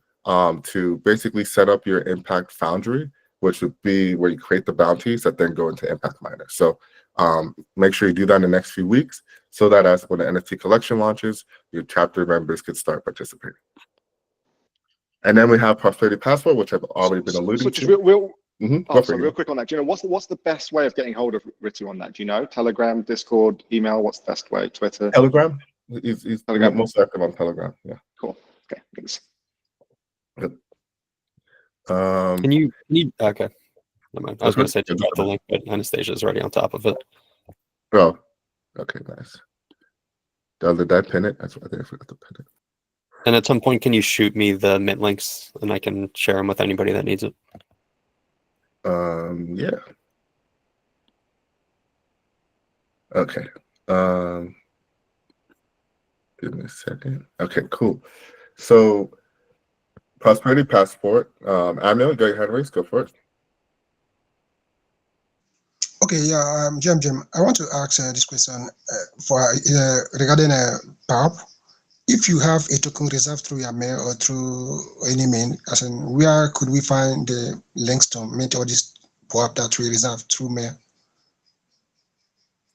to basically set up your Impact Foundry, which would be where you create the bounties that then go into Impact Miner. So make sure you do that in the next few weeks, so that as when the NFT collection launches, your chapter members could start participating. And then we have Prosperity Passport, which I've already been alluding to. Real quick on that. Do you know what's the best way of getting hold of Ritu on that? Do you know? Telegram, Discord, email? What's the best way? Twitter? Telegram. He's Telegram. Most active on Telegram. Yeah. Cool. Okay. Thanks. Good. Can you okay. Never mind. I was going to say to drop the link, but Anastasia is already on top of it. Oh, okay, nice. Did I pin it? That's what I think I forgot to pin it. And at some point, can you shoot me the mint links, and I can share them with anybody that needs it? Yeah. Okay. Give me a second. Okay, cool. So, Prosperity Passport. Amil, go ahead, race. Go for it. Okay, yeah, Jim. I want to ask this question regarding PAP. If you have a token reserved through your mail or through any mail, as in where could we find the links to mint all this PAP that we reserve through mail?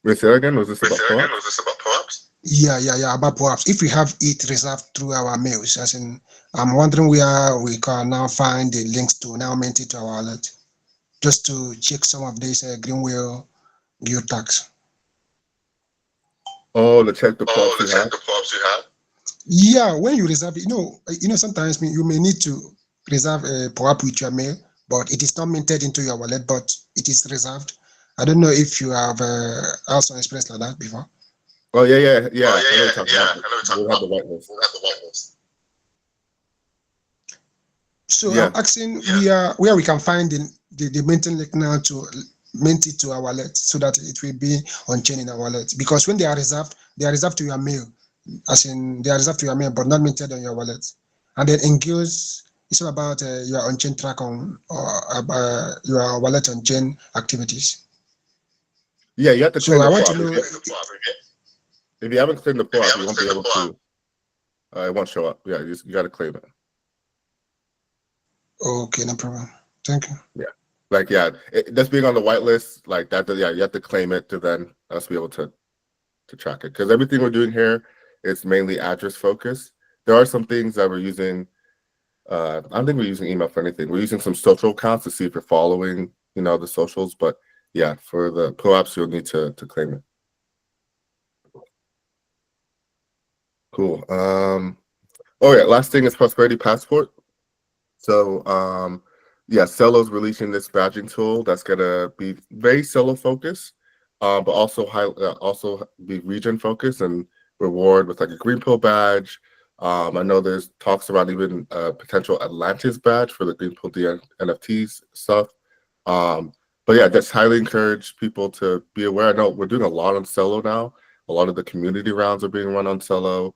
Wait, say that again. Was this about PAP? Yeah, about PAP. If we have it reserved through our mails, as in, I'm wondering where we can now find the links to now mint it to our wallet, just to check some of these Greenwell guild tags. Oh, to check the PAPs you have. Yeah, when you reserve it, sometimes you may need to reserve a PAP with your mail, but it is not minted into your wallet, but it is reserved. I don't know if you have also experienced like that before. Oh yeah. I know what you're talking about. We'll have the whitelist. So yeah. I'm asking where we can find the minting link now to mint it to our wallet, so that it will be on chain in our wallet. Because when they are reserved to your mail. As in, they are reserved to your mail, but not minted on your wallet. And then in guilds, it's all about your on-chain track on or your wallet on-chain activities. Yeah, you have to. So I want to know if you haven't claimed the PAP, you won't be able to. It won't show up. Yeah, you got to claim it. Okay, no problem. Thank you. Yeah. Like, yeah, just being on the whitelist, like that, yeah, you have to claim it to then us be able to track it. Because everything we're doing here is mainly address focused. There are some things that we're using. I don't think we're using email for anything. We're using some social accounts to see if you're following, the socials. But yeah, for the POAPs, you'll need to claim it. Cool. Oh yeah, last thing is Prosperity Passport. So yeah, Cello's releasing this badging tool that's gonna be very Cello focused, but also also be region focused and reward with like a Greenpill badge. I know there's talks around even a potential Atlantis badge for the Greenpill NFTs stuff. But yeah, just highly encourage people to be aware. I know we're doing a lot on Cello now. A lot of the community rounds are being run on Cello,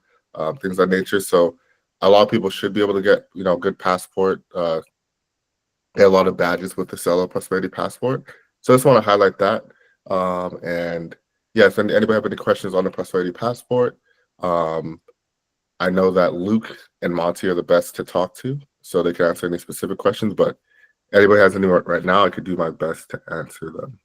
things of that nature. So a lot of people should be able to get, good passport, get a lot of badges with the Cello Prosperity Passport. So I just want to highlight that. And yeah, if anybody have any questions on the Prosperity Passport, I know that Luke and Monty are the best to talk to, so they can answer any specific questions, but anybody has any right now, I could do my best to answer them.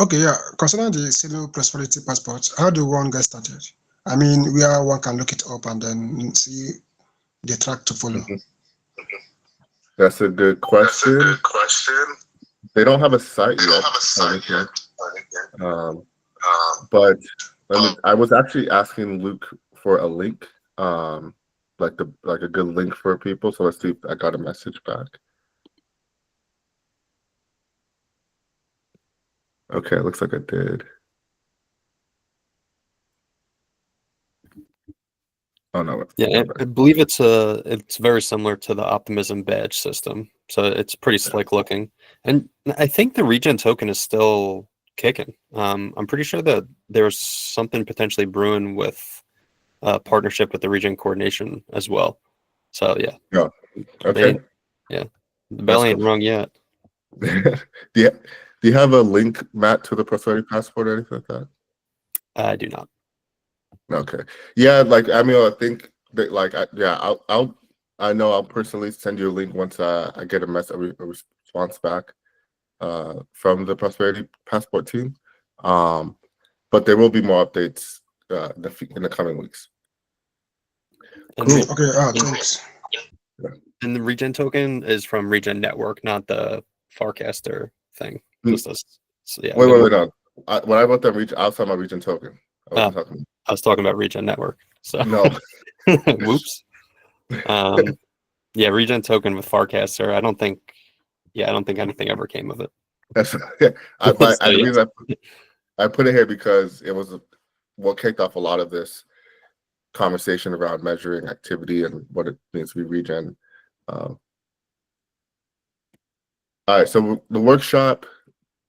Okay, yeah. Concerning the Cello Prosperity Passport, how do one get started? I mean, where one can look it up and then see the track to follow. That's a good question. They don't have a site yet. But I was actually asking Luke for a link, like a good link for people. So let's see if I got a message back. Okay, it looks like I did. Oh no! Yeah, I believe it's very similar to the Optimism badge system, so it's pretty slick looking. And I think the regen token is still kicking. I'm pretty sure that there's something potentially brewing with partnership with the regen coordination as well. So yeah. Yeah. Okay. The bell ain't rung yet. Do you have a link, Matt, to the Prosperity Passport or anything like that? I do not. Okay. Yeah, like I mean, I think that I know I'll personally send you a link once I get a response back from the Prosperity Passport team. But there will be more updates in the coming weeks. Cool. Okay, thanks. And the regen token is from Regen Network, not the Farcaster thing. Wait, no. When I wrote that region, I was talking about Regen token. I was talking about Regen Network. So no. Whoops. Yeah, Regen token with Farcaster. I don't think anything ever came of it. That's I put it here because it was what kicked off a lot of this conversation around measuring activity and what it means to be regen. All right, so the workshop,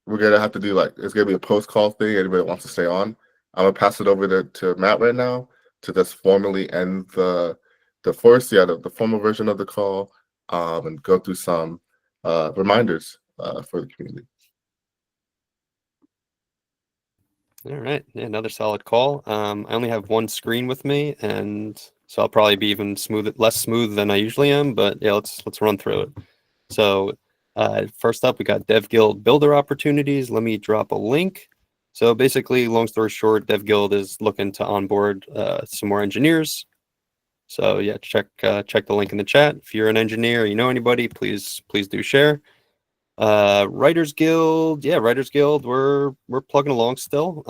we're gonna have to do it's gonna be a post-call thing. Anybody wants to stay on, I'm gonna pass it over to Matt right now to just formally end the formal version of the call, and go through some reminders for the community. All right, another solid call. I only have one screen with me, and so I'll probably be even less smooth than I usually am. But yeah, let's run through it. So first up, we got Dev Guild builder opportunities. Let me drop a link. So basically, long story short, Dev Guild is looking to onboard some more engineers. So yeah, check the link in the chat. If you're an engineer, you know anybody, please do share. Writers Guild, we're plugging along still.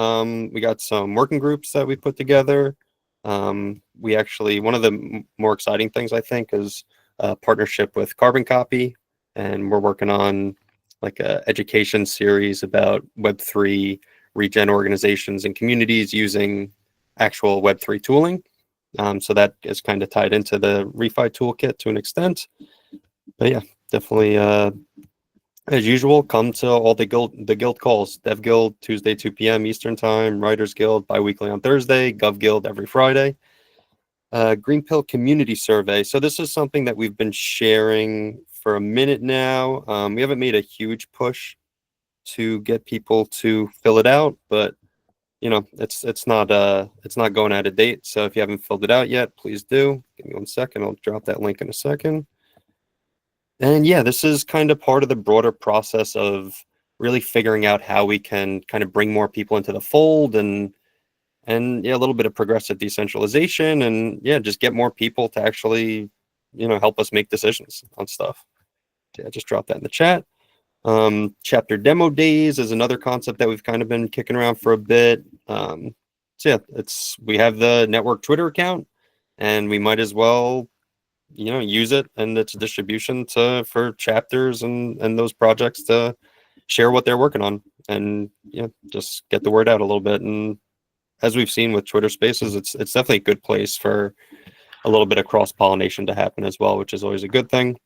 We got some working groups that we put together. We actually, one of the more exciting things I think is a partnership with Carbon Copy, and we're working on like a education series about Web3 regen organizations and communities using actual Web3 tooling. So that is kind of tied into the refi toolkit to an extent. But yeah, definitely as usual, come to all the guild calls. Dev Guild Tuesday 2 p.m. Eastern Time, Writers Guild biweekly on Thursday, Gov Guild every Friday. Greenpill community survey. So this is something that we've been sharing for a minute now. We haven't made a huge push to get people to fill it out, but it's not going out of date. So if you haven't filled it out yet, please do. Give me 1 second. I'll drop that link in a second. And yeah, this is kind of part of the broader process of really figuring out how we can kind of bring more people into the fold and yeah, a little bit of progressive decentralization and yeah, just get more people to actually, help us make decisions on stuff. Yeah, just drop that in the chat. Chapter demo days is another concept that we've kind of been kicking around for a bit. So yeah, we have the network Twitter account and we might as well, use it and its distribution for chapters and those projects to share what they're working on and just get the word out a little bit. And as we've seen with Twitter Spaces, it's definitely a good place for a little bit of cross-pollination to happen as well, which is always a good thing.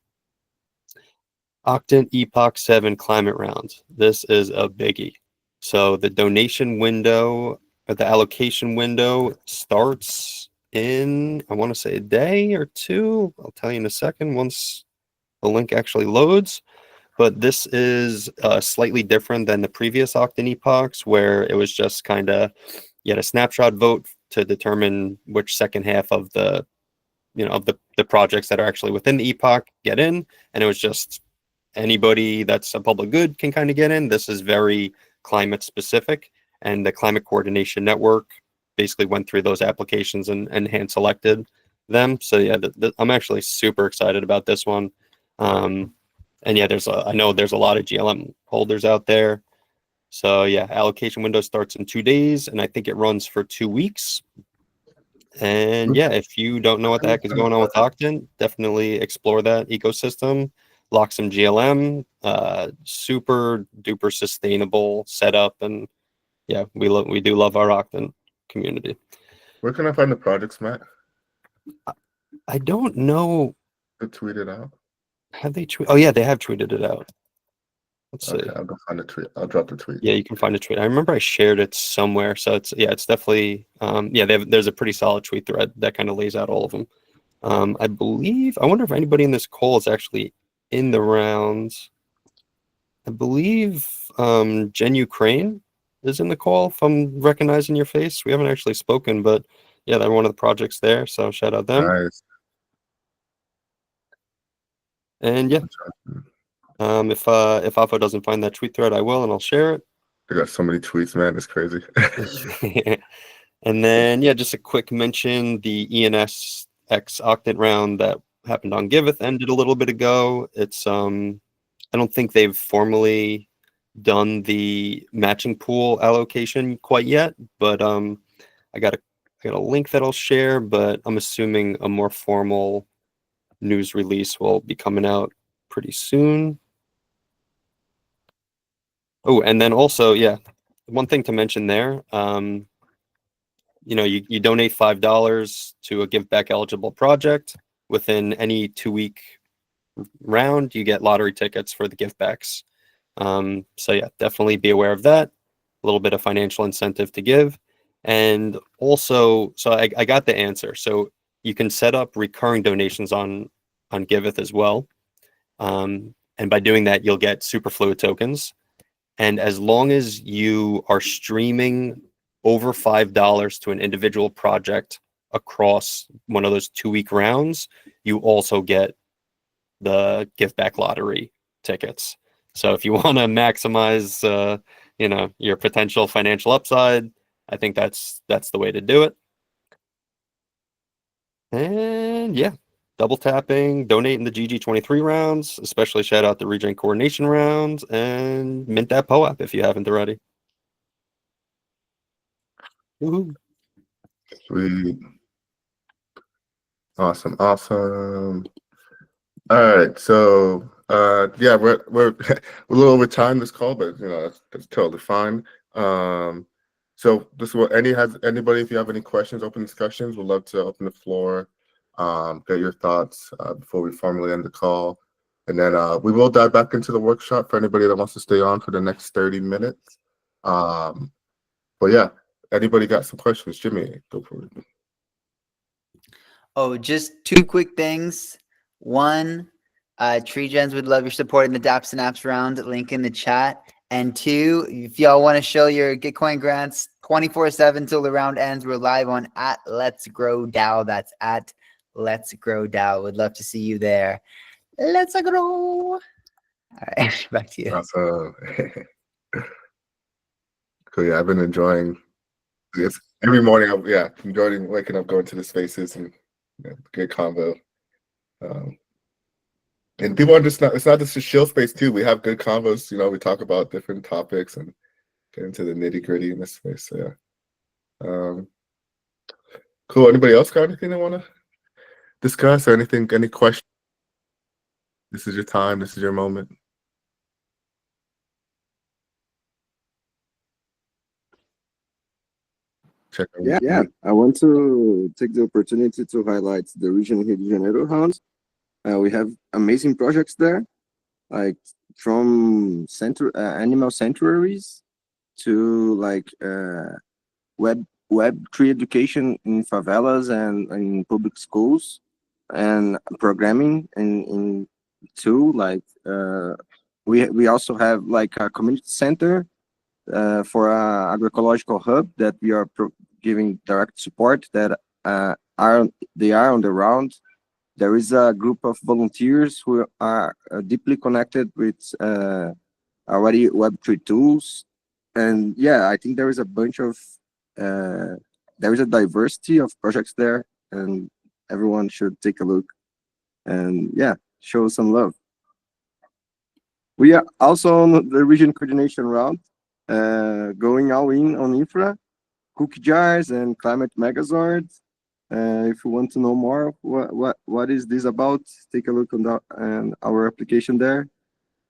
Octant Epoch 7 climate round. This is a biggie. So the donation window or the allocation window starts in, I want to say a day or two. I'll tell you in a second once the link actually loads. But this is slightly different than the previous Octant Epochs, where it was just kind of, you had a snapshot vote to determine which second half of the projects that are actually within the epoch get in, and it was just anybody that's a public good can kind of get in. This is very climate specific, and the Climate Coordination Network basically went through those applications and hand selected them. So yeah, I'm actually super excited about this one. And yeah, I know there's a lot of GLM holders out there. So yeah, allocation window starts in 2 days, and I think it runs for 2 weeks. And yeah, if you don't know what the heck is going on with Octant, definitely explore that ecosystem, lock some GLM, super duper sustainable setup. And yeah, we do love our Octant community. Where can I find the projects, Matt? I don't know. To tweet it out. Have they tweeted? Oh yeah, they have tweeted it out. Let's see. Okay, I'll go find the tweet. I'll drop the tweet. Yeah, you can find a tweet. I remember I shared it somewhere. So it's definitely there's a pretty solid tweet thread that kind of lays out all of them. I wonder if anybody in this call is actually in the rounds. I believe Jen Ukraine is in the call, if I'm recognizing your face. We haven't actually spoken, but yeah, they're one of the projects there. So shout out them. Nice. And yeah. If Afo doesn't find that tweet thread, I will, and I'll share it. I got so many tweets, man. It's crazy. And then, yeah, just a quick mention, the ENS X Octant round that happened on Giveth ended a little bit ago. It's, I don't think they've formally done the matching pool allocation quite yet, but I got a link that I'll share, but I'm assuming a more formal news release will be coming out pretty soon. Oh, and then also, yeah, one thing to mention there, you donate $5 to a give back eligible project within any 2-week round, you get lottery tickets for the give backs. So yeah, definitely be aware of that. A little bit of financial incentive to give. And also, so I got the answer. So you can set up recurring donations on Giveth as well. And by doing that, you'll get superfluid tokens. And as long as you are streaming over $5 to an individual project across one of those 2-week rounds, you also get the give back lottery tickets. So if you want to maximize, your potential financial upside, I think that's the way to do it. And yeah, double tapping, donating the GG23 rounds, especially shout out the Regen Coordination rounds, and mint that POAP if you haven't already. Woohoo. Sweet. Awesome. All right, so yeah, we're a little over time this call, but that's totally fine. So this is what anybody, if you have any questions, open discussions, we'd love to open the floor, get your thoughts before we formally end the call. And then we will dive back into the workshop for anybody that wants to stay on for the next 30 minutes. But yeah, anybody got some questions? Jimmy, go for it. Oh, just 2 quick things. One, Tree Gens would love your support in the DApps and Apps round, link in the chat. And 2, if y'all want to show your Gitcoin grants 24/7 till the round ends, we're live on @Let'sGrowDAO. That's @Let'sGrowDAO. Would love to see you there. Let's go. All right, back to you. Awesome. Cool. Yeah, I've been enjoying this every morning. I'm enjoying waking up, going to the spaces, and good convo. And people are just not. It's not just a chill space too. We have good convos. We talk about different topics and get into the nitty gritty in this space. So yeah. Cool. Anybody else got anything they want to discuss or anything? Any questions? This is your time. This is your moment. Check. Yeah, I want to take the opportunity to highlight the region Rio de Janeiro round. We have amazing projects there, like from animal sanctuaries to like Web3 education in favelas and in public schools, and programming in too. Like we also have like a community center for a agroecological hub that we are giving direct support that they are on the round. There is a group of volunteers who are deeply connected with already Web3 tools. And yeah, I think there is a bunch of, there is a diversity of projects there, and everyone should take a look and yeah, show some love. We are also on the region coordination round, going all in on infra, cookie jars, and climate megazords. If you want to know more, what is this about? Take a look on our application there,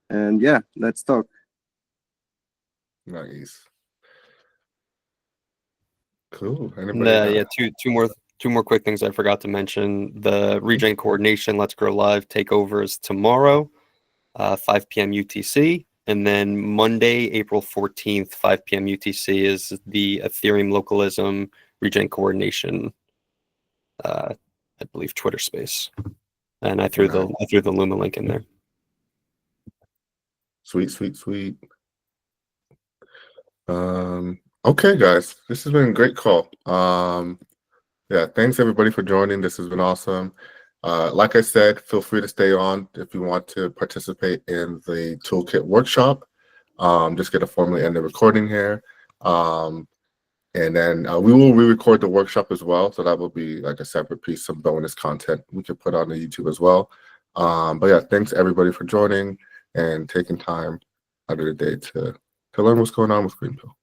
and yeah, let's talk. Nice. Cool. Anybody? Yeah, two more quick things I forgot to mention. The Regen Coordination Let's Grow Live takeover is tomorrow, 5 p.m. UTC. And then Monday, April 14th, 5 p.m. UTC is the Ethereum Localism Regen Coordination, I believe, Twitter space. And I threw the Luma link in there. Sweet. Okay, guys, this has been a great call. Yeah, thanks everybody for joining. This has been awesome. Like I said, feel free to stay on if you want to participate in the toolkit workshop. Just get to formally end the recording here. And then we will re-record the workshop as well. So that will be like a separate piece of bonus content we could put on the YouTube as well. But yeah, thanks everybody for joining and taking time out of the day to learn what's going on with Greenpill.